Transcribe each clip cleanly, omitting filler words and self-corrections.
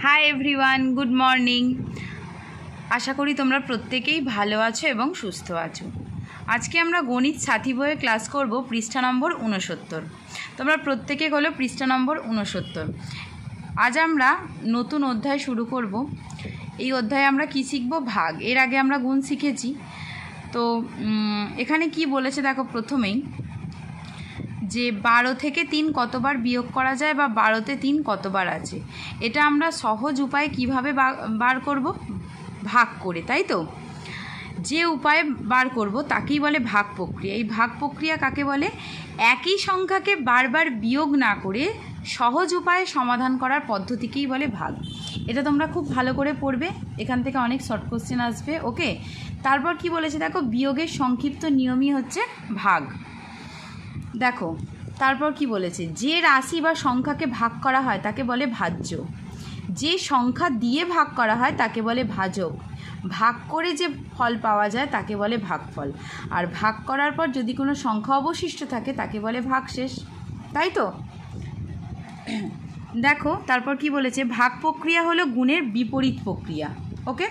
High everyone, good morning. আশা করি তোমরা প্রত্যেকেই ভালো আছো এবং সুস্থ আছো। আজকে আমরা গণিত সাথী বইয়ে ক্লাস করব পৃষ্ঠা নম্বর 69। তোমরা প্রত্যেকে হলো পৃষ্ঠা নম্বর 69। আজ আমরা নতুন অধ্যায় শুরু করব। এই অধ্যায়ে আমরা কি শিখব? ভাগ। এর আগে আমরা গুণ শিখেছি। তো এখানে কি বলেছে দেখো, প্রথমেই যে 12 থেকে 3 কতবার বিয়োগ করা যায় বা 12তে 3 কতবার আছে, এটা আমরা সহজ উপায়ে কিভাবে বার করব? ভাগ করে, তাই তো? যে উপায়ে বার করব তাকেই বলে ভাগ প্রক্রিয়া। এই ভাগ প্রক্রিয়া কাকে বলে? একই সংখ্যাকে বারবার বিয়োগ না করে সহজ উপায়ে সমাধান করার পদ্ধতিকেই বলে ভাগ। এটা তোমরা খুব ভালো করে পড়বে, এখান থেকে অনেক শর্ট কোশ্চেন আসবে। ওকে, তারপর কি বলেছে দেখো, বিয়োগের সংক্ষিপ্ত নিয়মই হচ্ছে ভাগ। দেখো তারপর কি বলেছে, যে রাশি বা সংখ্যাকে ভাগ করা হয় তাকে বলে ভাজ্য, যে সংখ্যা দিয়ে ভাগ করা হয় তাকে বলে ভাজক, ভাগ করে যে ফল পাওয়া যায় তাকে বলে ভাগফল, আর ভাগ করার পর যদি কোনো সংখ্যা অবশিষ্ট থাকে তাকে বলে ভাগশেষ, তাই তো? দেখো তারপর কি বলেছে, ভাগ প্রক্রিয়া হলো গুণের বিপরীত প্রক্রিয়া। ওকে,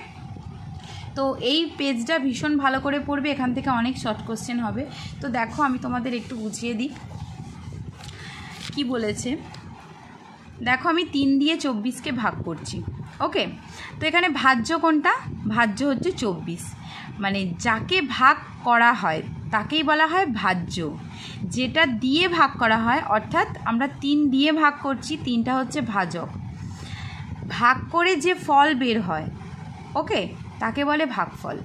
তো এই পেজটা ভীষণ ভালো করে পড়বে, এখান থেকে অনেক শর্ট কোশ্চেন হবে। তো দেখো আমি তোমাদের একটু বুঝিয়ে দিই কি বলেছে। দেখো আমি 3 দিয়ে 24কে ভাগ করছি। ওকে, তো এখানে ভাজ্য কোনটা? ভাজ্য হচ্ছে 24, মানে যাকে ভাগ করা হয় তাকেই বলা হয় ভাজ্য। যেটা দিয়ে ভাগ করা হয়, অর্থাৎ আমরা 3 দিয়ে ভাগ করছি, 3টা হচ্ছে ভাজক। ভাগ করে যে ফল বের হয়, ওকে, তাকে বলে ভাগফল।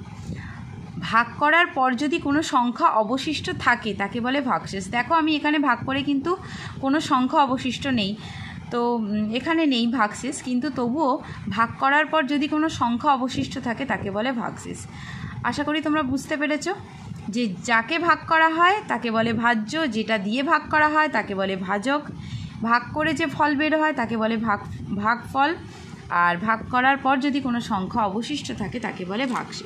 ভাগ করার পর যদি কোনো সংখ্যা অবশিষ্ট থাকে তাকে বলে ভাগশেষ। দেখো আমি এখানে ভাগ করে কিন্তু কোনো সংখ্যা অবশিষ্ট নেই, তো এখানে নেই ভাগশেষ, কিন্তু তবুও ভাগ করার পর যদি কোনো সংখ্যা অবশিষ্ট থাকে তাকে বলে ভাগশেষ। আশা করি তোমরা বুঝতে পেরেছ যে যাকে ভাগ করা হয় তাকে বলে ভাজ্য, যেটা দিয়ে ভাগ করা হয় তাকে বলে ভাজক, ভাগ করে যে ফল বের হয় তাকে বলে ভাগফল, আর ভাগ করার পর যদি কোনো সংখ্যা অবশিষ্ট থাকে তাকে বলে ভাগশেষ।